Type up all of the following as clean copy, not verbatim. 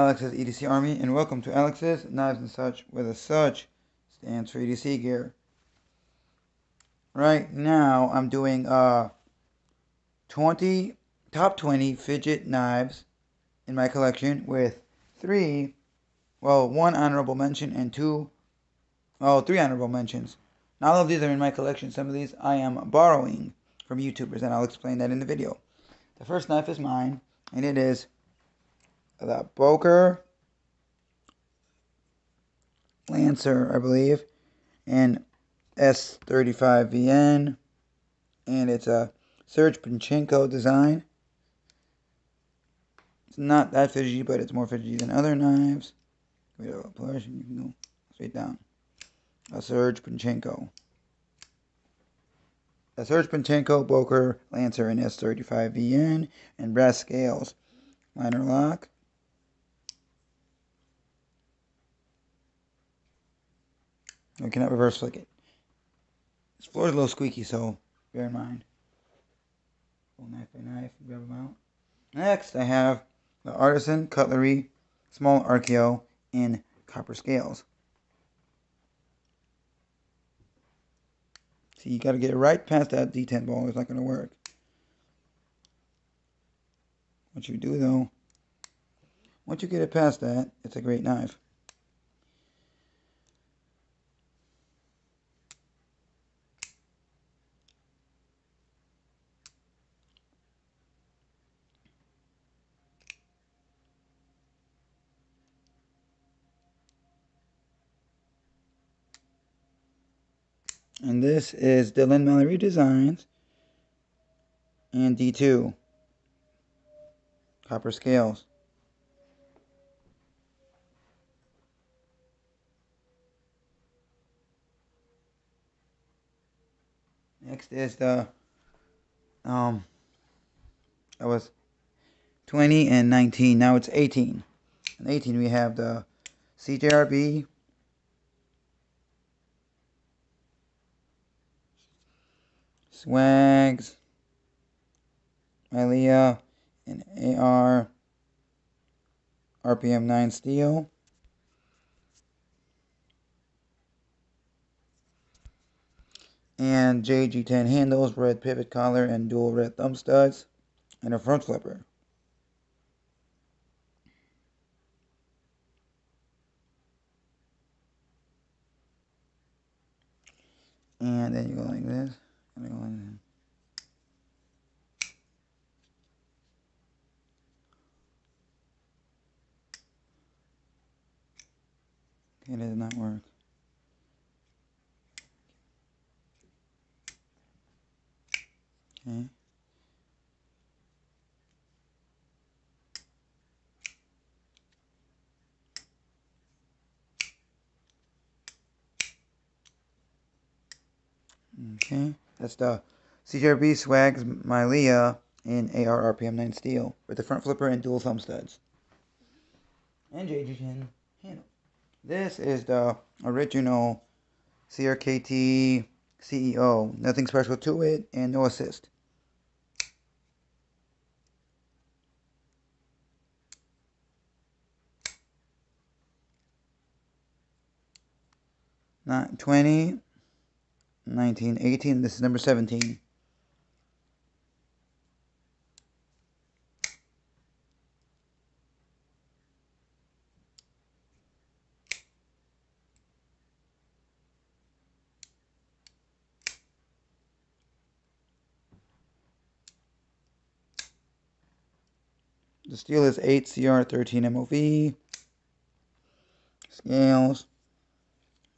Alex's EDC Army, and welcome to Alex's Knives and Such, where the such stands for EDC gear. Right now, I'm doing top 20 fidget knives in my collection with one honorable mention and three honorable mentions. Not all of these are in my collection. Some of these I am borrowing from YouTubers, and I'll explain that in the video. The first knife is mine, and it is the Boker Lancer, I believe, and S35VN, and it's a Serge Panchenko design. It's not that fidgety, but it's more fidgety than other knives. We have a push, and you can go straight down. A Serge Panchenko. A Serge Panchenko Boker Lancer and S35VN, and brass scales. Liner lock. I cannot reverse flick it. This floor is a little squeaky, so bear in mind. Pull knife by knife, grab them out. Next, I have the Artisan Cutlery Small Archaeo in copper scales. See, you got to get it right past that D10 ball. It's not going to work. What you do, though, once you get it past that, it's a great knife. And this is Dylan Mallory Designs and D2 copper scales. Next is the that was 20 and 19. Now it's 18. In 18 we have the CJRB Swags, Ilea, and AR RPM 9 steel. And JG10 handles, red pivot collar, and dual red thumb studs, and a front flipper. And then you go like this, and go like this. It does not work. Okay. Okay, that's the CJRB Swags Ilea in AR RPM 9 steel with the front flipper and dual thumb studs. And JG10 handle. This is the original CRKT CEO. Nothing special to it and no assist. Not 20, 19, 18. This is number 17. The steel is 8CR13 MOV. Scales.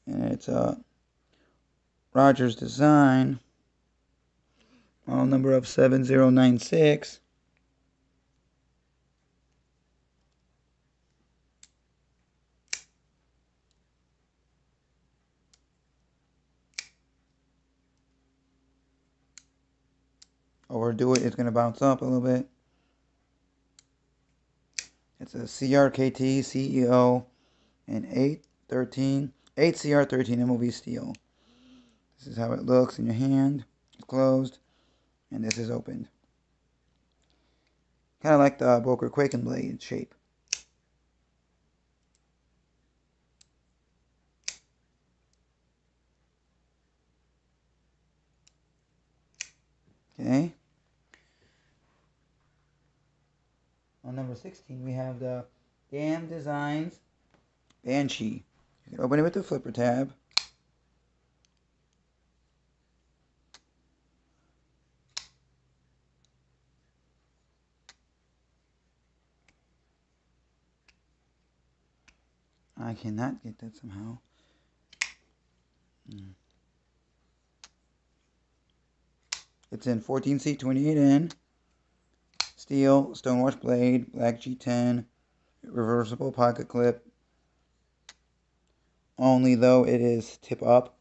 And it's a Rogers design. Model number of 7096. Overdo it, it's going to bounce up a little bit. It's a CRKT CEO and 8CR13 MOV steel. This is how it looks in your hand. It's closed, and this is opened. Kind of like the Boker Quaken blade shape. Okay. On number 16, we have the Damn Designs Banshee. You can open it with the flipper tab. I cannot get that somehow. It's in 14C 28N, steel, stonewash blade, black G10, reversible pocket clip. Only though it is tip up,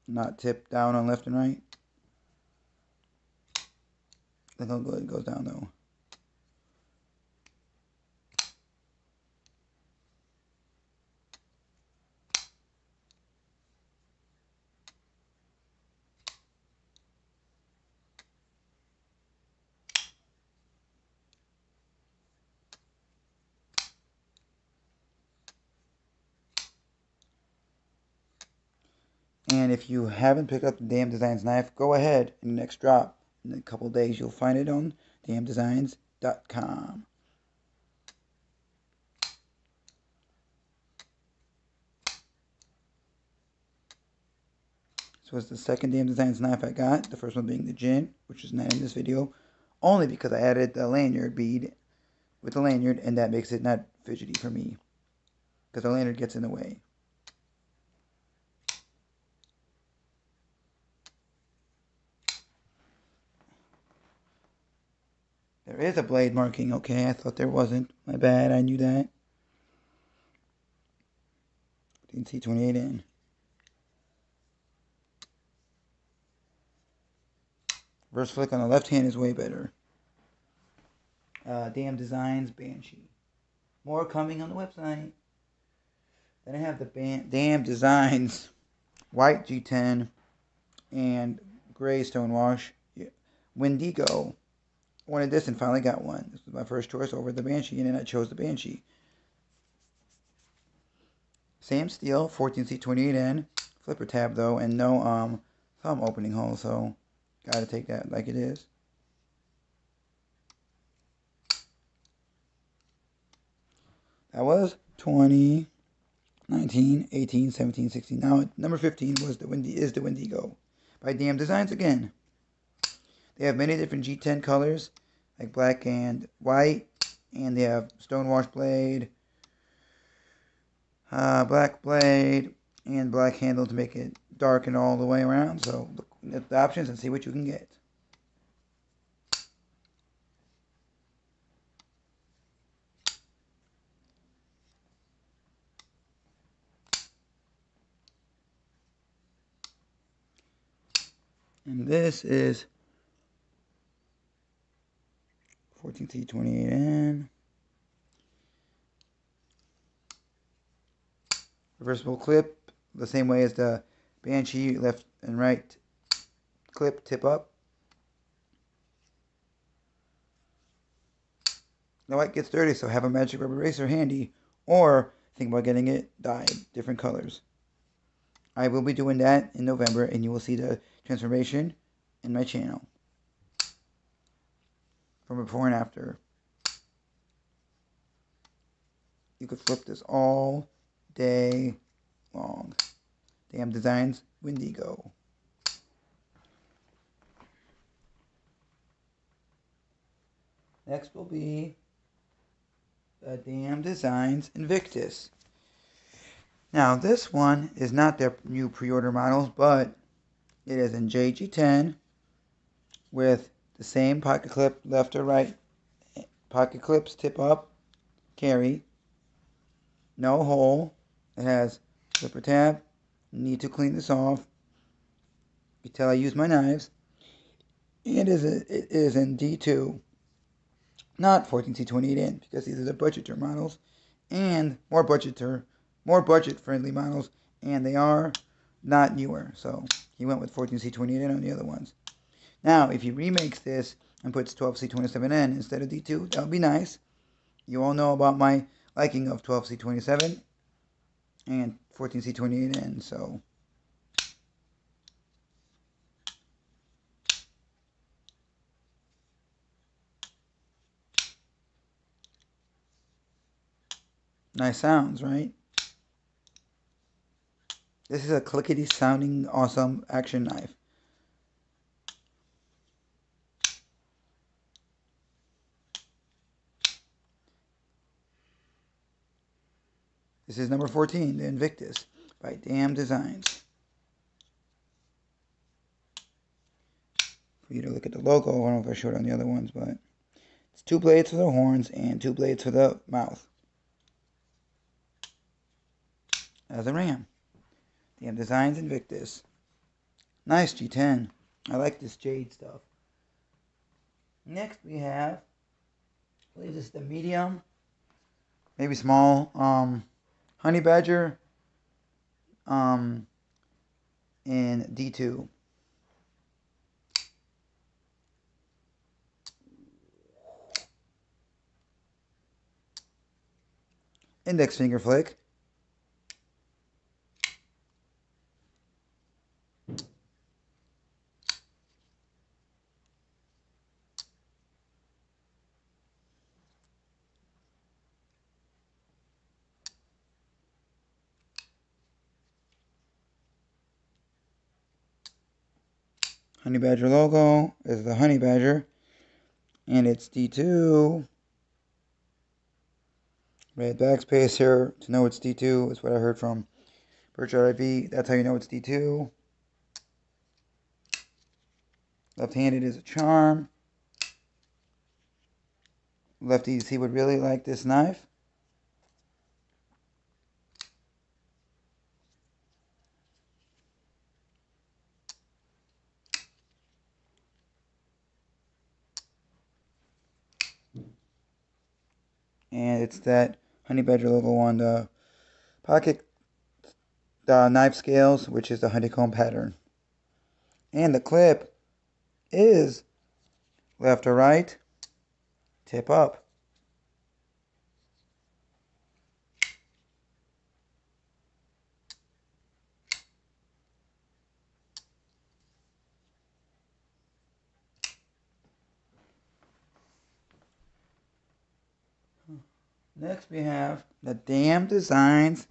not tip down on left and right. Look how good it goes down though. And if you haven't picked up the Damn Designs knife, go ahead. In the next drop, in a couple days, you'll find it on damndesigns.com. This was the second Damn Designs knife I got. The first one being the Gin, which is not in this video, only because I added the lanyard bead with the lanyard, and that makes it not fidgety for me, because the lanyard gets in the way. There is a blade marking. Okay, I thought there wasn't. My bad, I knew that. Didn't see 28 in. Reverse flick on the left hand is way better. Damn Designs Banshee. More coming on the website. Then I have the Damn Designs white G10 and gray stonewash Wendigo. Wanted this and finally got one. This was my first choice over the Banshee, and then I chose the Banshee. Same steel, 14C 28N, flipper tab though, and no thumb opening hole, so gotta take that like it is. That was 20, 19, 18, 17, 16. Now number 15 was the Wendigo by Damn Designs again. They have many different G10 colors, like black and white, and they have stonewash blade, black blade, and black handle to make it darken all the way around. So look at the options and see what you can get. And this is 14C 28N. Reversible clip, the same way as the Banshee, left and right clip, tip up. The white gets dirty, so have a magic rubber eraser handy, or think about getting it dyed different colors. I will be doing that in November, and you will see the transformation in my channel from before and after. You could flip this all day long. Damn Designs Wendigo. Next will be the Damn Designs Invictus. Now this one is not their new pre-order models, but it is in JG10 with the same pocket clip, left or right. Pocket clips tip up, carry. No hole. It has flipper tab. Need to clean this off. You can tell I use my knives. And it is in D2. Not 14C 28N, because these are the budgeter models. And more budget-friendly models. And they are not newer. So he went with 14C 28N on the other ones. Now, if he remakes this and puts 12C 27N instead of D2, that would be nice. You all know about my liking of 12C 27 and 14C 28N, so Nice sounds, right? This is a clickety sounding awesome action knife. This is number 14, the Invictus by Damn Designs. For you to look at the logo, I don't know if I showed it on the other ones, but it's 2 blades for the horns and 2 blades for the mouth. As a ram. Damn Designs Invictus. Nice G10. I like this jade stuff. Next we have, I believe this is the medium, maybe small, Honey Badger in D2. Index finger flick. Honey Badger logo is the Honey Badger, and it's D2. Red backspace here to know it's D2 is what I heard from Birchard IV. That's how you know it's D2. Left-handed is a charm. Lefties, he would really like this knife. And it's that Honey Badger logo on the pocket knife scales, which is the honeycomb pattern. And the clip is left or right, tip up. Next we have the Damn Designs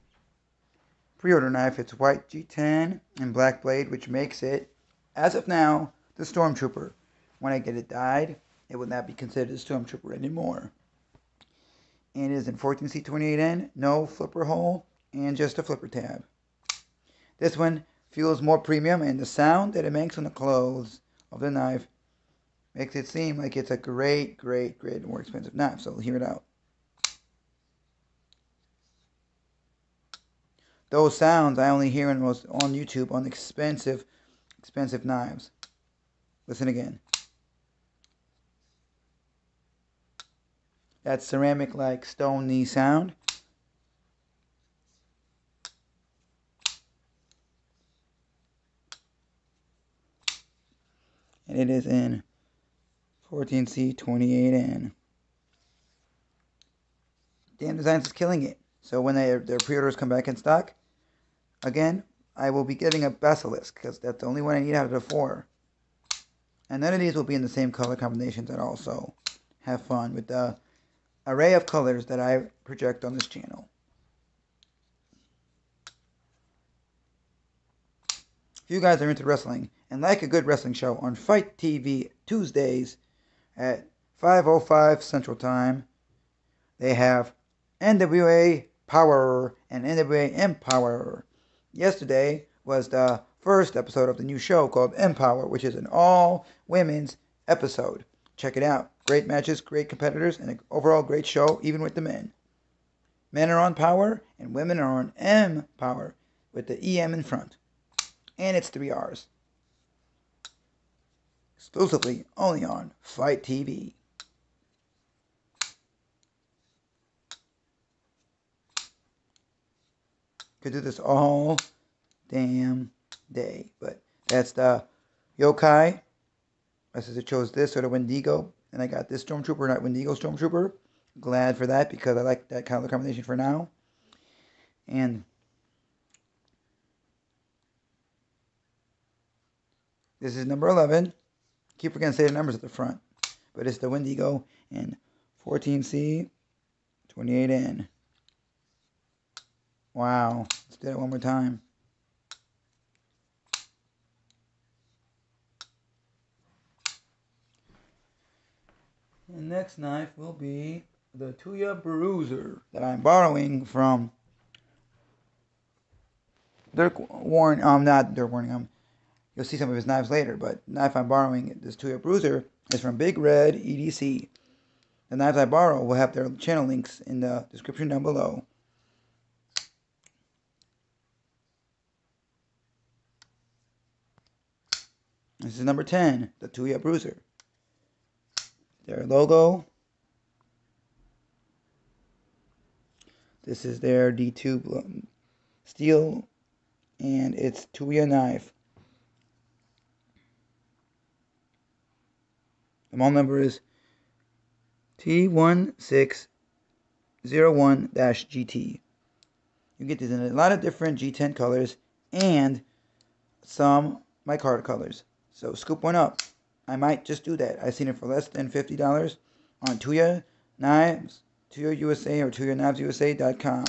pre-order knife. It's white G10 and black blade, which makes it, as of now, the Stormtrooper. When I get it dyed, it will not be considered a Stormtrooper anymore. And it is in 14C28N, no flipper hole, and just a flipper tab. This one feels more premium, and the sound that it makes on the clothes of the knife makes it seem like it's a great, more expensive knife. So we'll hear it out. Those sounds I only hear on YouTube on expensive knives. Listen again. That ceramic like stone knee sound. And it is in 14C28N. Damn Designs is killing it. So when their pre-orders come back in stock, again, I will be getting a Basilisk, because that's the only one I need out of the 4. And none of these will be in the same color combinations at all, so have fun with the array of colors that I project on this channel. If you guys are into wrestling and like a good wrestling show on Fight TV Tuesdays at 5:05 Central Time, they have NWA Power and NWA Empower. Yesterday was the first episode of the new show called Empower, which is an all-women's episode. Check it out. Great matches, great competitors, and an overall great show, even with the men. Men are on Power, and women are on Empower, with the EM in front. And it's 3 R's. Exclusively only on Fight TV. Could do this all damn day. But that's the Yokai. I said I chose this or the Wendigo. And I got this Stormtrooper, not Wendigo Stormtrooper. Glad for that because I like that color combination for now. And this is number 11. Keep forgetting to say the numbers at the front. But it's the Wendigo in 14C28N. Wow. Let's do it one more time. The next knife will be the Tuya Bruiser that I'm borrowing from Dirk Warren. Not Dirk Warren. You'll see some of his knives later, but the knife I'm borrowing, this Tuya Bruiser, is from Big Red EDC. The knives I borrow will have their channel links in the description down below. This is number 10, the Tuya Bruiser. Their logo. This is their D2 steel, and it's Tuya knife. The model number is T1601-GT. You get these in a lot of different G10 colors and some my card colors. So scoop one up. I might just do that. I've seen it for less than $50 on Tuya Knives, Tuya USA, or TuyaKnivesUSA.com.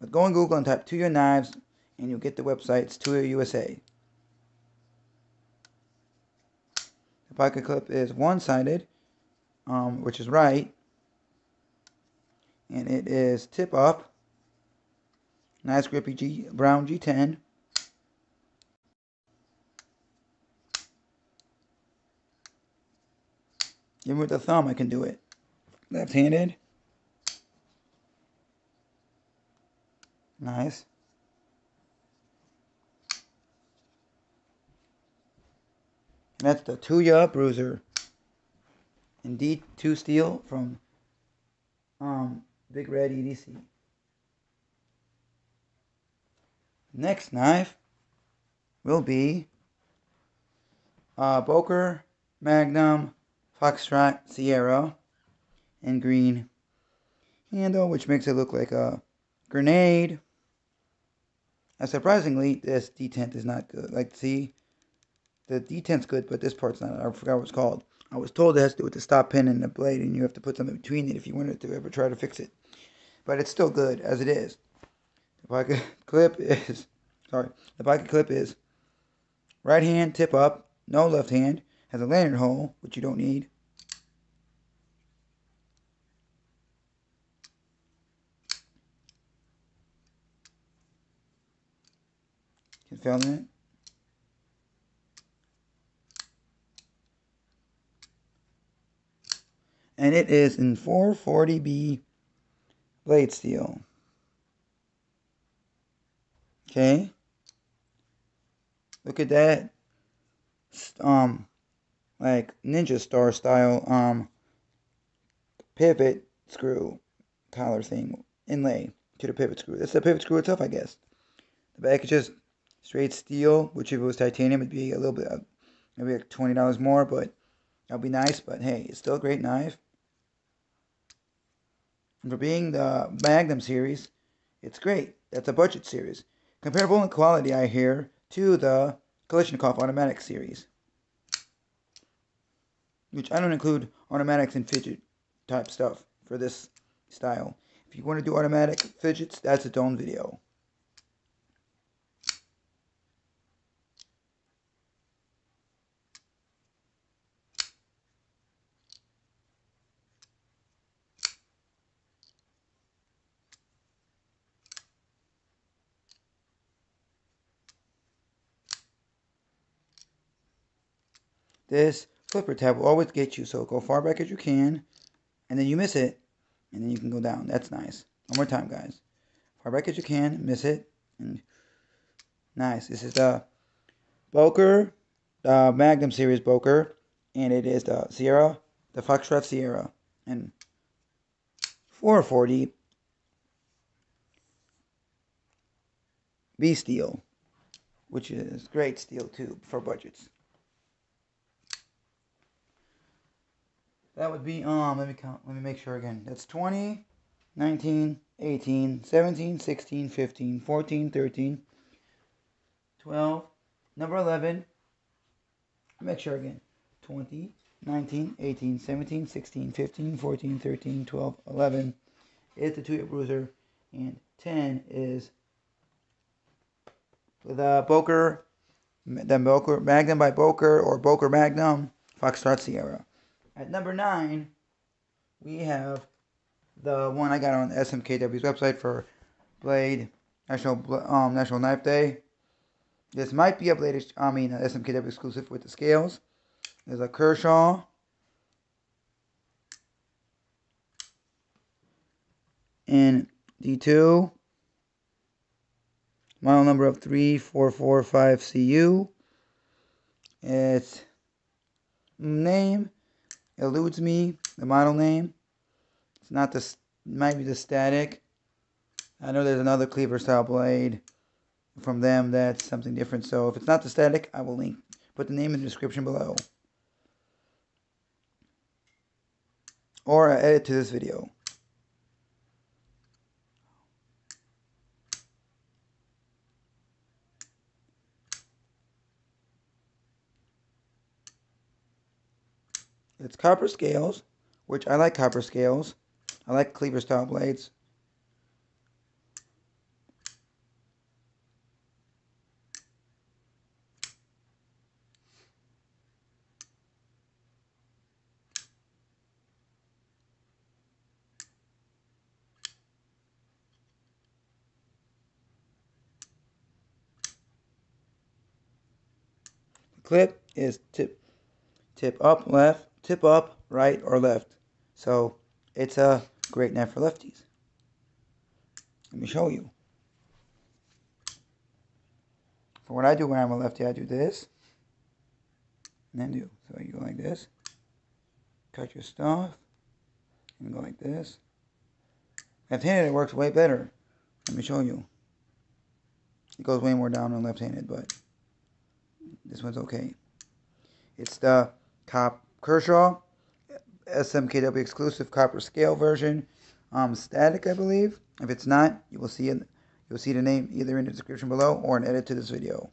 But go on Google and type Tuya Knives, and you'll get the websites Tuya USA. The pocket clip is one-sided, which is right, and it is tip up. Nice grippy brown G10. Even with the thumb, I can do it. Left-handed. Nice. And that's the Tuya Bruiser in D2 steel from Big Red EDC. Next knife will be Boker Magnum Foxtrot Sierra in green handle, which makes it look like a grenade. Surprisingly, this detent is not good. Like, see, the detent's good, but this part's not. I forgot what it's called. I was told it has to do with the stop pin and the blade, and you have to put something between it if you wanted to ever try to fix it. But it's still good as it is. The pocket clip is, right hand tip up, no left hand. Has a lanyard hole, which you don't need. Can feel it. And it is in 440B blade steel. Okay. Look at that. Like Ninja Star style pivot screw collar thing inlay to the pivot screw. That's the pivot screw itself, I guess. The back is just straight steel, which if it was titanium, it'd be a little bit, maybe like $20 more, but that'll be nice. But hey, it's still a great knife. And for being the Magnum series, it's great. That's a budget series. Comparable in quality, I hear, to the Kalashnikov automatic series. Which I don't include automatics and fidget type stuff for this style. If you want to do automatic fidgets, that's its own video. This flipper tab will always get you, so go far back as you can, and then you miss it, and then you can go down. That's nice. One more time, guys. Far back as you can, miss it, and nice. This is the Boker, the Magnum series Boker, and it is the Sierra, the Foxtrot Sierra, and 440 B steel, which is great steel too for budgets. That would be, let me count, let me make sure again. That's 20, 19, 18, 17, 16, 15, 14, 13, 12, number 11. Make sure again. 20, 19, 18, 17, 16, 15, 14, 13, 12, 11 is the Tuya Bruiser. And 10 is the Boker Magnum by Boker or Boker Magnum Foxtrot Sierra. At number 9, we have the one I got on SMKW's website for Blade National Knife Day. This might be a SMKW exclusive with the scales. There's a Kershaw in D2. Model number of 3445CU. Its name eludes me. The model name. It's not the. Might be the Static. I know there's another cleaver style blade from them that's something different. So if it's not the Static, I will put the name in the description below, or I edit to this video. It's copper scales, which I like copper scales. I like cleaver style blades. The clip is tip up left, tip up right or left. So it's a great knife for lefties. Let me show you. For what I do when I'm a lefty, I do this, and then do. So you go like this, cut your stuff, and go like this. Left-handed, it works way better. Let me show you. It goes way more down on left-handed, but this one's okay. It's the Kershaw SMKW exclusive copper scale version. Static, I believe. If it's not, you will see it. You'll see the name either in the description below or an edit to this video.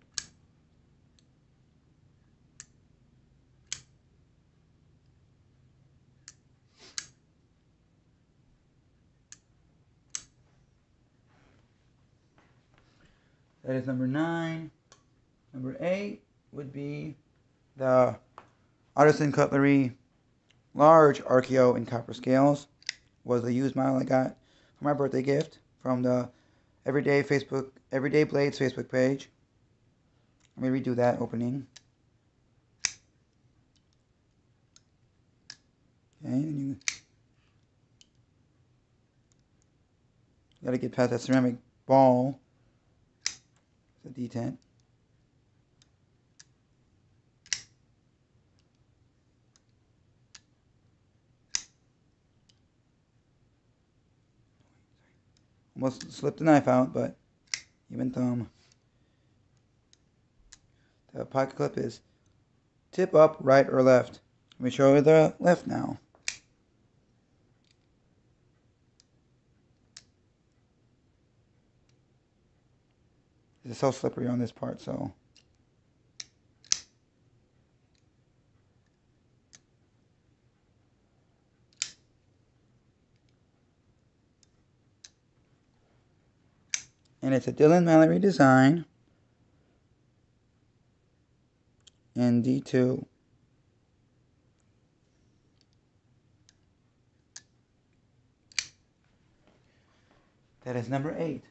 That is number 9. Number 8 would be the Artisan Cutlery large Archaeo in copper scales. Was the used model I got for my birthday gift from the Everyday Blades Facebook page. Let me redo that opening. Okay, and you gotta get past that ceramic ball. It's a detent. Almost slipped the knife out, but even thumb. The pocket clip is tip up, right or left. Let me show you the left now. It's so slippery on this part, so. And it's a Dylan Mallory design in D2. That is number 8.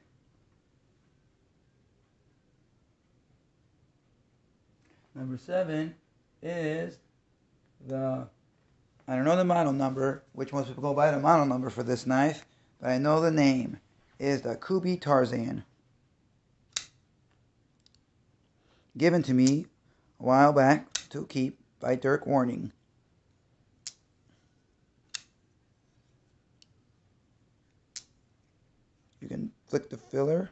Number 7 is the, I don't know the model number, which most people go by the model number for this knife, but I know the name is the Kubi Tarzan. Given to me a while back to keep by Dirk Warning. You can flick the filler.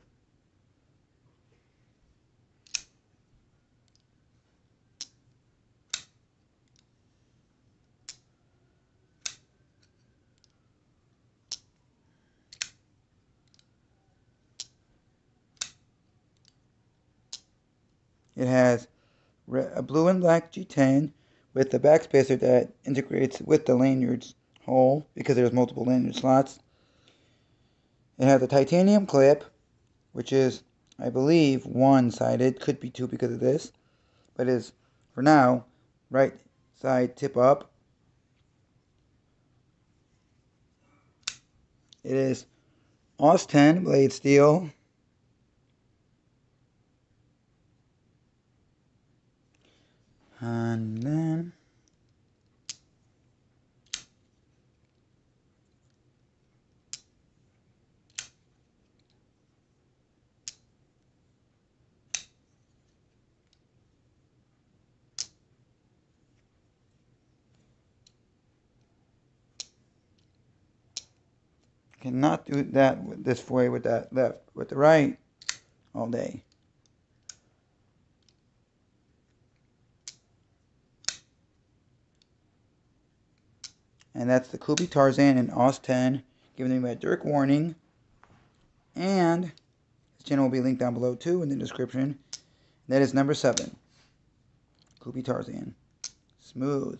It has a blue and black G10 with the backspacer that integrates with the lanyard's hole because there's multiple lanyard slots. It has a titanium clip, which is, I believe, one-sided. Could be two because of this. But it is, for now, right side tip up. It is AUS 10 blade steel. And then cannot do that this way with that left, with the right all day. And that's the Kubi Tarzan in AUS 10, giving me my Dirk warning. And his channel will be linked down below too in the description. That is number 7, Kubi Tarzan. Smooth.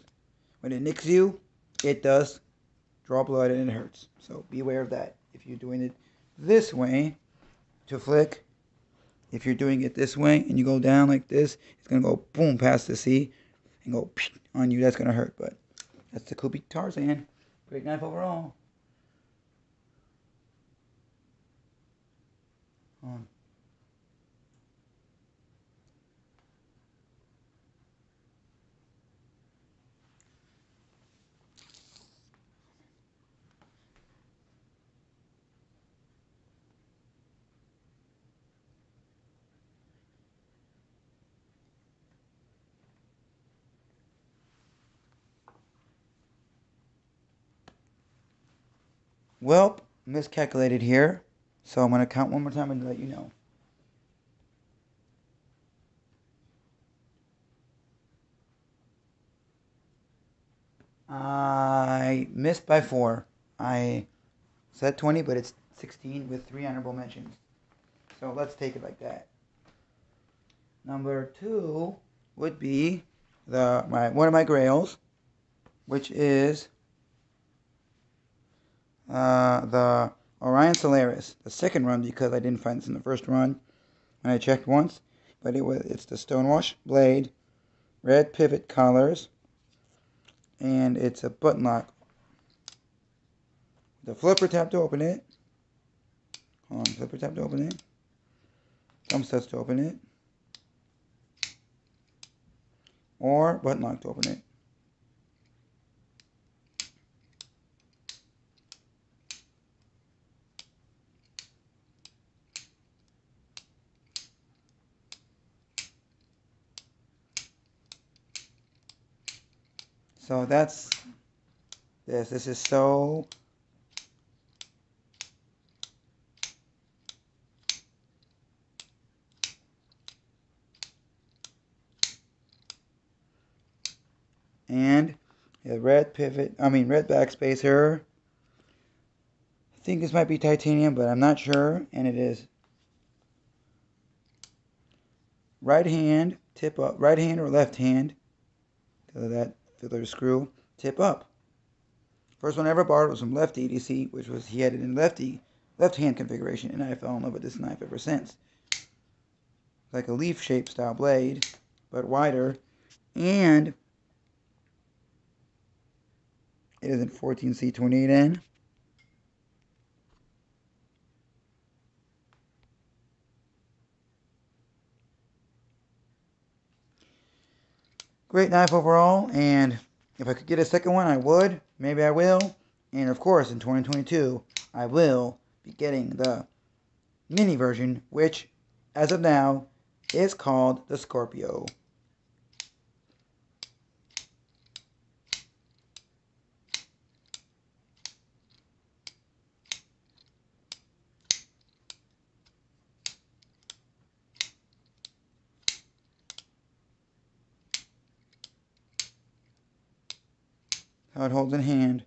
When it nicks you, it does draw blood and it hurts. So be aware of that. If you're doing it this way to flick, if you're doing it this way and you go down like this, it's going to go boom past the C and go on you. That's going to hurt. But that's the Kubi Tarzan. Great knife overall. On. Well, miscalculated here. So I'm going to count one more time and let you know. I missed by 4. I said 20, but it's 16 with 3 honorable mentions. So let's take it like that. Number 2 would be one of my grails, which is the Orion Solaris, the second run, because I didn't find this in the first run, and I checked once, but it's the Stonewash blade, red pivot collars, and it's a button lock. The flipper tap to open it. Hold on, flipper tap to open it. Thumb touch to open it. Or button lock to open it. So that's this. This is so and a red backspacer. I think this might be titanium, but I'm not sure. And it is right hand, tip up, right hand or left hand, because of that fiddler screw, tip up. First one I ever borrowed was from Lefty EDC, which was, he had it in left hand configuration, and I fell in love with this knife ever since. Like a leaf shaped style blade, but wider, and it is in 14C28N. Great knife overall, and if I could get a second one, I would. Maybe I will. And of course, in 2022, I will be getting the mini version, which, as of now, is called the Scorpio. How it holds in hand.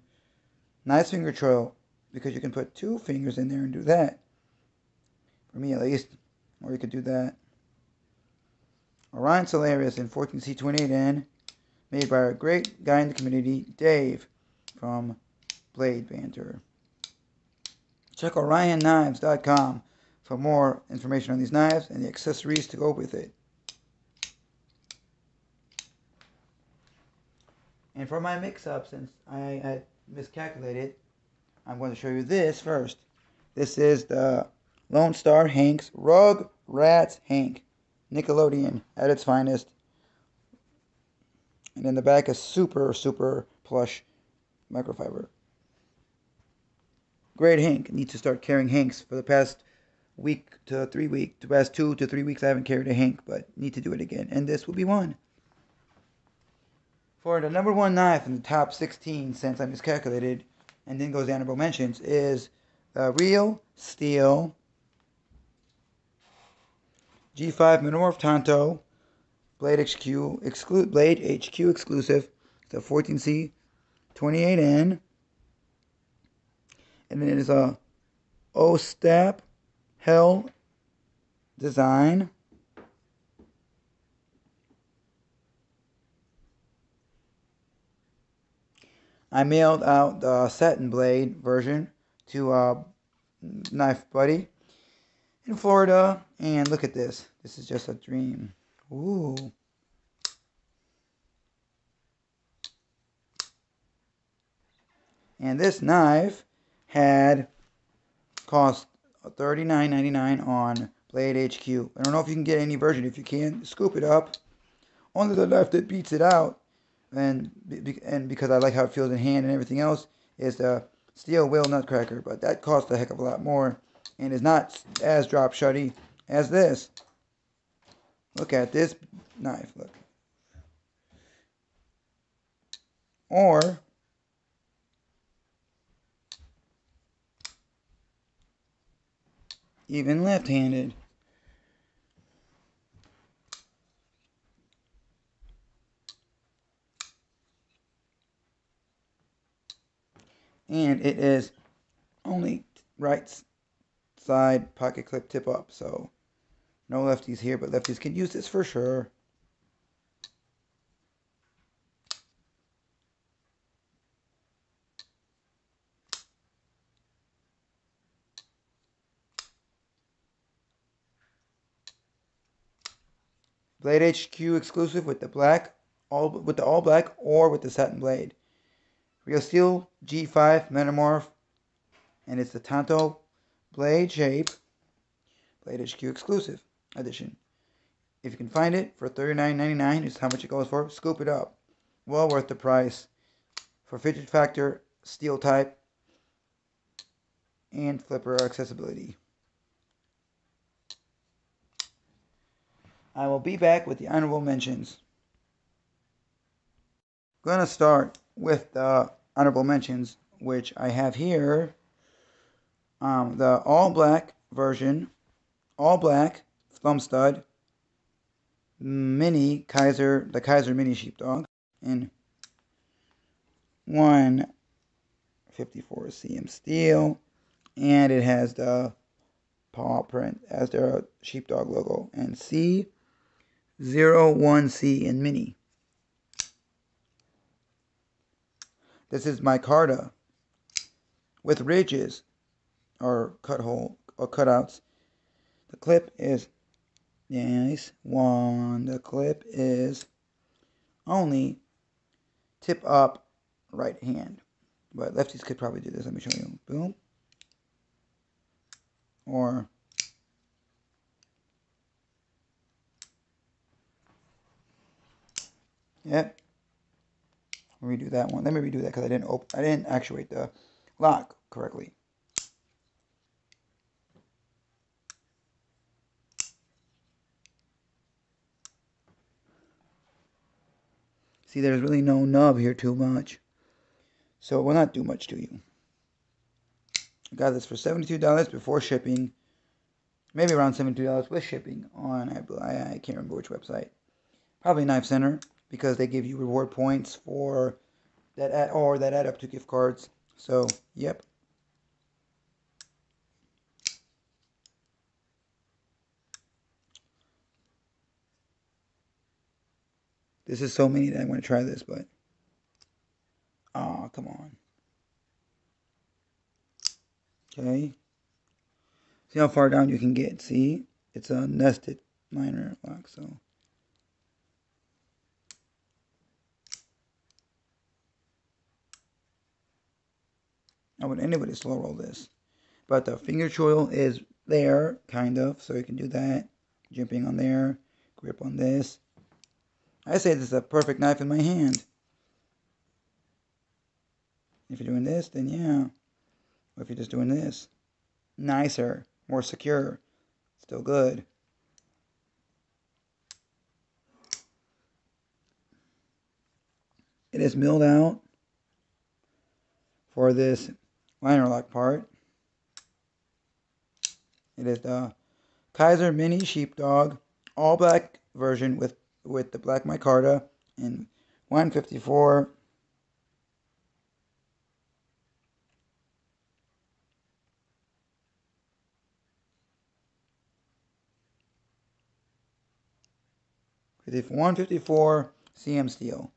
Nice finger control, because you can put 2 fingers in there and do that. For me at least. Or you could do that. Orion Solaris in 14C28N, made by our great guy in the community, Dave, from Blade Banter. Check OrionKnives.com for more information on these knives and the accessories to go with it. And for my mix-up, since I had miscalculated, I'm going to show you this first. This is the Lone Star Hank's Rug Rats Hank. Nickelodeon at its finest. And in the back is super, super plush microfiber. Great Hank. Need to start carrying Hanks. For the past week to 3 weeks, the past 2 to 3 weeks I haven't carried a Hank, but need to do it again. And this will be one. For the number one knife in the top 16, since I miscalculated, and then goes to honorable mentions, is the Real Steel G5 Metamorph Tonto Blade HQ exclusive. It's a 14C 28N. And then it is a O-Step Hell design. I mailed out the satin blade version to Knife Buddy in Florida. And look at this. This is just a dream. Ooh. And this knife had cost $39.99 on Blade HQ. I don't know if you can get any version. If you can, scoop it up. Only the knife that beats it out, and because I like how it feels in hand and everything else, is the Steel Will Nutcracker. But that costs a heck of a lot more and is not as drop shutty as this. Look at this knife. Look. Or even left-handed. And it is only right side pocket clip tip up, so no lefties here, but lefties can use this for sure. Blade HQ exclusive with the black, all black or with the satin blade. Real Steel G5 Metamorph, and it's the Tonto blade shape. Blade HQ exclusive edition. If you can find it for $39.99 is how much it goes for. Scoop it up. Well worth the price for Fidget Factor, steel type, and flipper accessibility. I will be back with the honorable mentions. I'm going to start with the honorable mentions, which I have here. The all black version, all black thumb stud, mini Kaiser, the Kaiser mini sheepdog, in 154 cm steel, and it has the paw print as their sheepdog logo, and C01C in mini. This is micarta with ridges or cutouts. The clip is nice one. The clip is only tip up right hand, but lefties could probably do this. Let me show you. Boom. Or yep. Redo that one. Let me redo that because I didn't actuate the lock correctly. See, there's really no nub here too much, so it will not do much to you. I got this for $72 before shipping, maybe around $72 with shipping on I can't remember which website. Probably Knife Center, because they give you reward points for that add up to gift cards. So, yep. This is so many that I want to try this, but come on. Okay. See how far down you can get. See? It's a nested liner lock, so. I would anybody slow roll this. But the finger choil is there, kind of, so you can do that. Jimping on there, grip on this. I say this is a perfect knife in my hand. If you're doing this, then yeah. Or if you're just doing this, nicer, more secure, still good. It is milled out for this liner lock part. It is the Kaiser Mini Sheepdog all black version with the black micarta in 154. With 154 CM steel.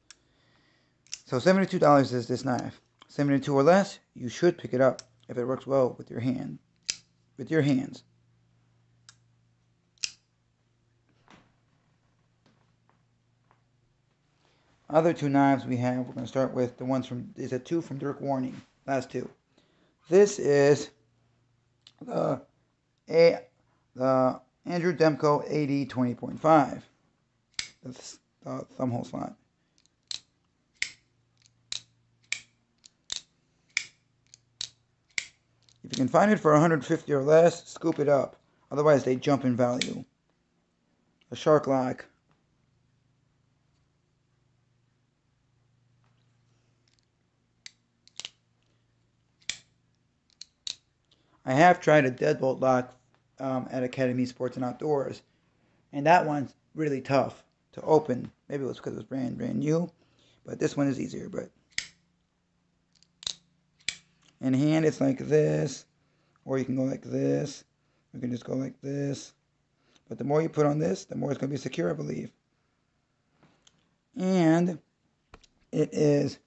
So $72 is this knife. 72 or less, you should pick it up if it works well with your hand. With your hands. Other two knives we have, we're going to start with the ones from, these are two from Dirk Warning. Last two. This is the Andrew Demko AD 20.5. That's the thumb hole slot. If you can find it for 150 or less, scoop it up. Otherwise, they jump in value. A shark lock. I have tried a deadbolt lock at Academy Sports and Outdoors, and that one's really tough to open. Maybe it was because it was brand new, but this one is easier. But in hand, it's like this, or you can go like this. You can just go like this. But the more you put on this, the more it's going to be secure, I believe. And it is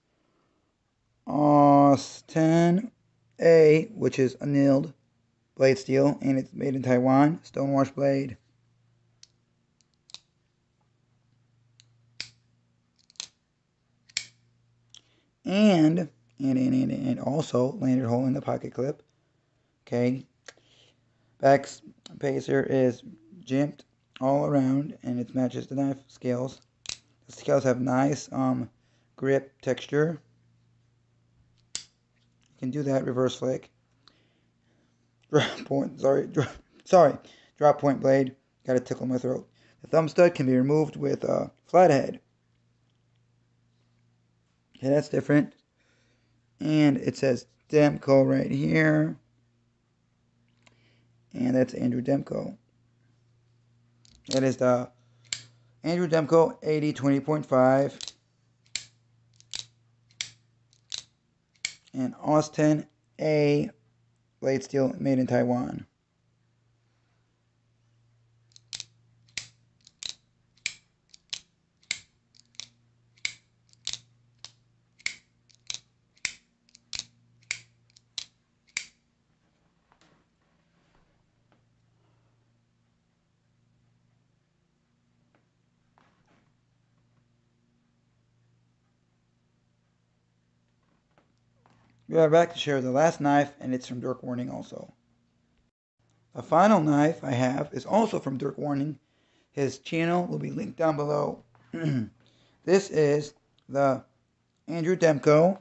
Artisan, which is annealed blade steel, and it's made in Taiwan, stonewash blade. And also lanyard hole in the pocket clip. Okay. Back spacer is jimped all around, and it matches the knife scales. The scales have nice grip texture. You can do that reverse flick. Drop point blade. Got to tickle my throat. The thumb stud can be removed with a flathead. Okay, that's different. And it says Demko right here. And that's Andrew Demko. That is the Andrew Demko 80 20.5. And Austin A blade steel made in Taiwan. We are back to share the last knife, and it's from Dirk Warning also. The final knife I have is also from Dirk Warning. His channel will be linked down below. This is the Andrew Demko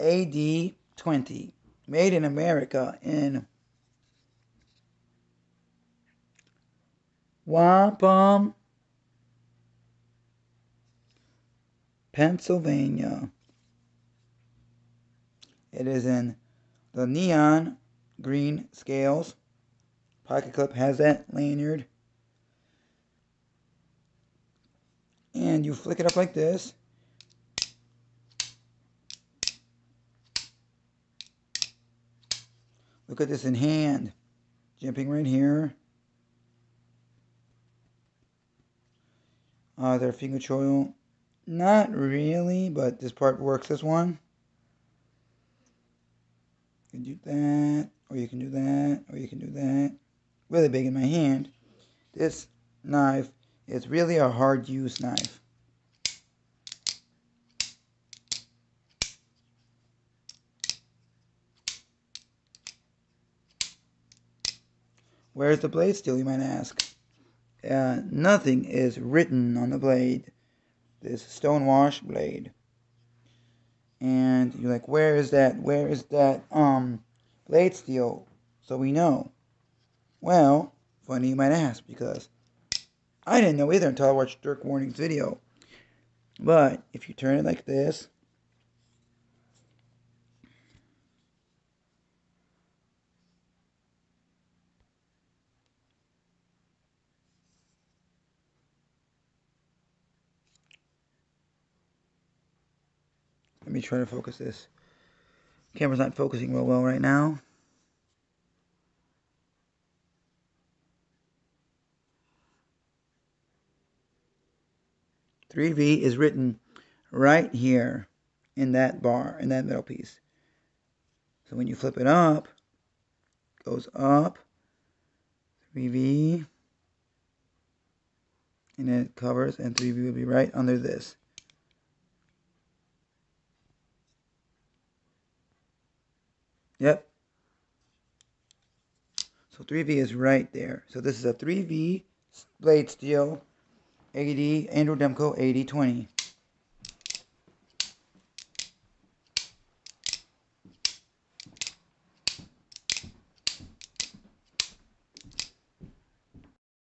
AD 20, made in America in Wampum, Pennsylvania. It is in the neon green scales. Pocket clip has that lanyard. And you flick it up like this. Look at this in hand. Jimping right here. Their finger choil. Not really, but this part works as one. can do that, or you can do that, or you can do that. Really big in my hand. This knife is really a hard use knife. Where's the blade steel, you might ask? Nothing is written on the blade. This stonewash blade. And you're like, where is that blade steel? So we know. Well, funny you might ask, because I didn't know either until I watched Dirk Warning's video. But if you turn it like this, let me try to focus this. Camera's not focusing real well right now. "3V" is written right here in that bar, in that middle piece. So when you flip it up, it goes up, 3V, and then it covers, and 3V will be right under this. Yep. So 3V is right there. So this is a 3V blade steel, Andrew Demko 8020.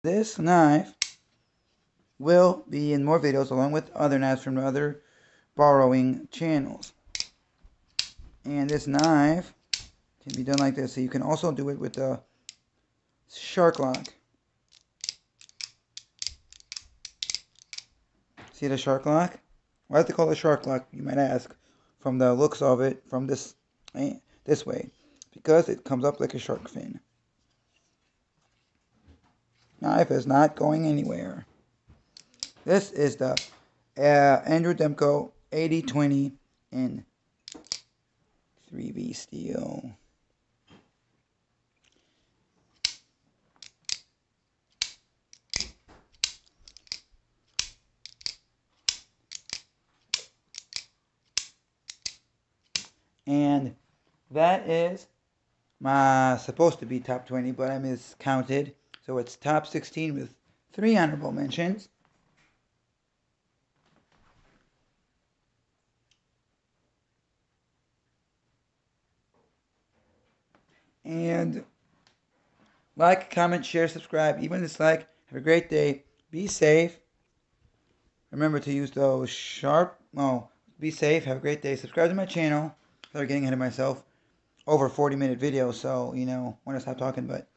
This knife will be in more videos along with other knives from other borrowing channels. And this knife can be done like this. So you can also do it with the shark lock. See the shark lock? Why is it called a shark lock, you might ask, from the looks of it, from this way. Because it comes up like a shark fin. Knife is not going anywhere. This is the Andrew Demko 8020 in 3V steel. And that is my supposed to be top 20, but I miscounted. So it's top 16 with 3 honorable mentions. And like, comment, share, subscribe, even dislike. Have a great day. Be safe. Remember to use those be safe. Have a great day. Subscribe to my channel. Sorry, getting ahead of myself. Over 40-minute video, so, want to stop talking, but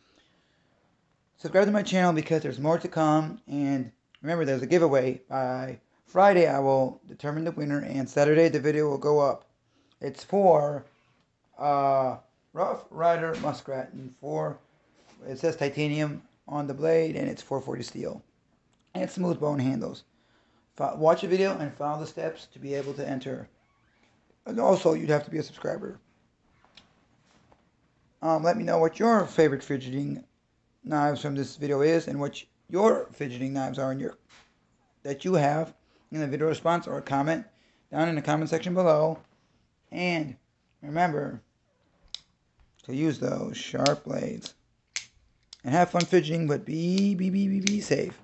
subscribe to my channel because there's more to come. And remember, there's a giveaway. By Friday, I will determine the winner, and Saturday, the video will go up. It's for Rough Rider Muskrat, and it says titanium on the blade, and it's 440 steel. And it's smooth bone handles. Watch the video and follow the steps to be able to enter. And also, you'd have to be a subscriber. Let me know what your favorite fidgeting knives from this video is, and what your fidgeting knives are that you have in the video response, or comment down in the comment section below. And remember to use those sharp blades. And have fun fidgeting, but be safe.